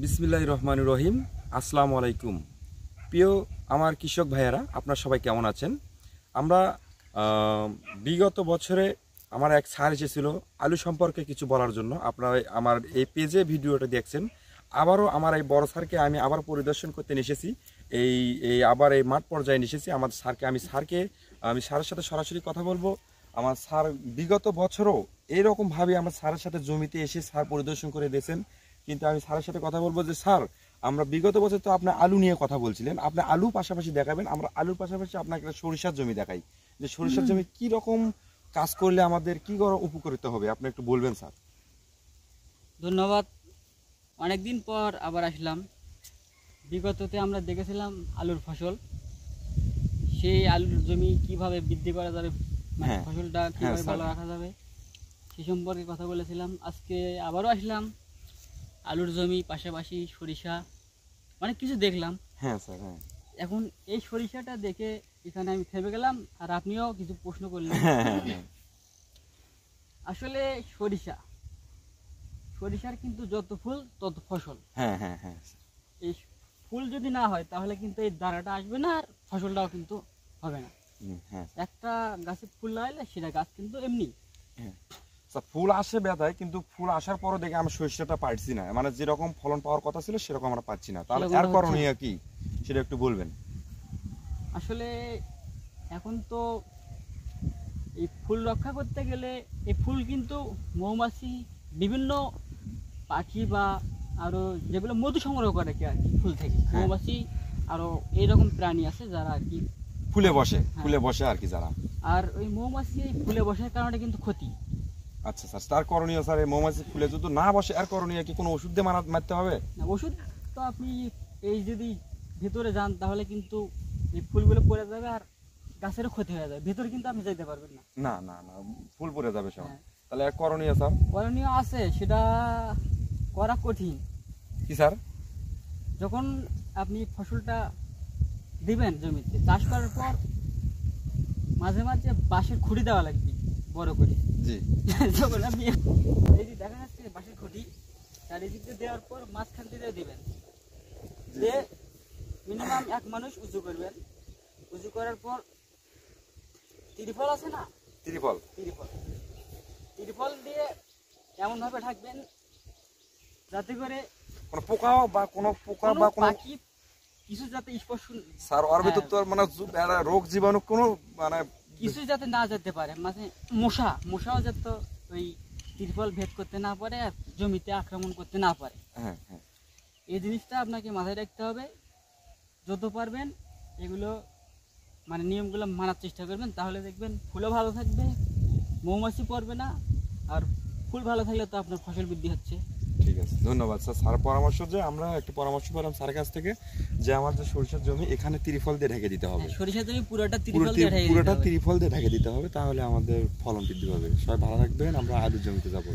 বিসমিল্লাহির রহমানির রহিম। আসসালামু আলাইকুম। প্রিয় আমার কৃষক ভাইয়েরা, আপনারা সবাই কেমন আছেন? আমরা বিগত বছরে আমার এক স্যার এসেছিল আলু সম্পর্কে কিছু বলার জন্য। আপনারা আমার এই পেজে ভিডিওটা দেখছেন। আবারও আমার এই বড় স্যারকে আমি আবার পরিদর্শন করতে নিয়ে এসেছি। আবার এই মাঠ পর্যায়ে নিয়ে এসেছি আমার স্যারকে। আমি স্যারের সাথে সরাসরি কথা বলবো। আমার স্যার বিগত বছরও এইরকমভাবে আমার স্যারের সাথে জমিতে এসে স্যার পরিদর্শন করে দিয়েছেন। কিন্তু আমি স্যারের সাথে কথা বলবো যে স্যার, আমরা বিগত বছর তো আপনি আলু নিয়ে কথা বলছিলেন, আপনি আলু পাশাপাশি দেখাবেন, আমরা আলুর পাশাপাশি আপনাকে একটা সরিষার জমি দেখাই, যে সরিষার জমি কি রকম কাজ করলে আমাদের কি উপকৃত হবে, আপনি একটু বলবেন স্যার। ধন্যবাদ। অনেকদিন পর আবার আসলাম। বিগততে আমরা দেখেছিলাম আলুর ফসল, সেই আলুর জমি কিভাবে বৃদ্ধি করা যাবে, মানে ফসলটা কিভাবে ভালো রাখা যাবে সে সম্পর্কে কথা বলেছিলাম। আজকে আবারও আসলাম, আলুর জমি পাশাপাশি সরিষা অনেক কিছু দেখলাম। হ্যাঁ স্যার, হ্যাঁ। এখন এই সরিষাটা দেখে এখানে আমি থেমে গেলাম, আর আপনিও কিছু প্রশ্ন করলেন। আসলে সরিষার কিন্তু যত ফুল তত ফসল। হ্যাঁ হ্যাঁ হ্যাঁ। এই ফুল যদি না হয় তাহলে কিন্তু এই দানাটা আসবে না, আর ফসলটাও কিন্তু হবে না। একটা গাছে ফুল না হলে সেটা গাছ কিন্তু এমনি। ফুল আসে বেদায়, কিন্তু ফুল আসার পরও দেখে আমরা সরিষাটা পাচ্ছি না, মানে যেরকম ফলন পাওয়ার কথা ছিল সেরকম আমরা পাচ্ছি না। তাহলে এর করণীয় কি সেটা একটু বলবেন। আসলে এখন তো এই ফুল রক্ষা করতে গেলে এই ফুল কিন্তু মৌমাছি, বিভিন্ন পাখি বা আরো যেগুলো মধু সংগ্রহ করে কি আর কি ফুল থেকে, মৌমাছি আরো এইরকম প্রাণী আছে যারা আর কি ফুলে বসে আর কি যারা। আর ওই মৌমাছি ফুলে বসার কারণে কিন্তু ক্ষতি। আচ্ছা স্যার, তার করণীয় স্যার, মৌমাছি ফুলে যদি না বসে আর করণীয় কি, কোনো ওষুধ দিয়ে মারতে হবে? না, ওষুধ তো আপনি এই যদি ভেতরে যান তাহলে কিন্তু এই ফুলগুলো পড়ে যাবে আর গাছেরও ক্ষতি হয়ে যাবে, ভেতরে কিন্তু আপনি যেতে পারবেন না। না না না, ফুল পড়ে যাবে সব। তাহলে এক করণীয় স্যার? করণীয় আছে, সেটা করা কঠিন। কি স্যার? যখন আপনি ফসলটা দিবেন জমিতে, চাষ করার পর মাঝে মাঝে বাঁশের খুঁটি দেওয়া লাগবে বড় করে। জি। যখন আপনি এই যে দেখা যাচ্ছে বাঁশের খুঁটি, তার এই দিকে দেওয়ার পর মাঝখান থেকে দিবেন, যে মিনিমাম এক মানুষ উঁচু করবেন। উঁচু করার পর ত্রিফল আছে না, ত্রিফল দিয়ে এমন ভাবে ঢাকবেন যাতে করে কোনো পোকা বা কোনো পাখি কিছু যাতে স্পর্শ, স্যার ওর ভিতর তো মানে রোগ জীবাণু কোনো মানে কিছু যাতে না যেতে পারে, মানে মশাও যাতে ওই ত্রিফল ভেদ করতে না পারে আর জমিতে আক্রমণ করতে না পারে। এই জিনিসটা আপনাকে মাথায় রাখতে হবে। যত পারবেন এগুলো মানে নিয়মগুলো মানার চেষ্টা করবেন, তাহলে দেখবেন ফুলও ভালো থাকবে, মৌমাছি পড়বে না, আর ফুল ভালো থাকলে তো আপনার ফসল বৃদ্ধি হচ্ছে। ঠিক আছে, ধন্যবাদ স্যার। স্যার পরামর্শ, যে আমরা একটা পরামর্শ পেলাম স্যারের কাছ থেকে, যে আমার যে সরিষার জমি এখানে ত্রিফল দিয়ে ঢেকে দিতে হবে। সরিষার জমি পুরোটা ত্রিফল দিয়ে ঢেকে দিতে হবে, তাহলে আমাদের ফলন বৃদ্ধি পাবে। সবাই ভালো থাকবেন, আমরা আলুর জমিতে যাবো।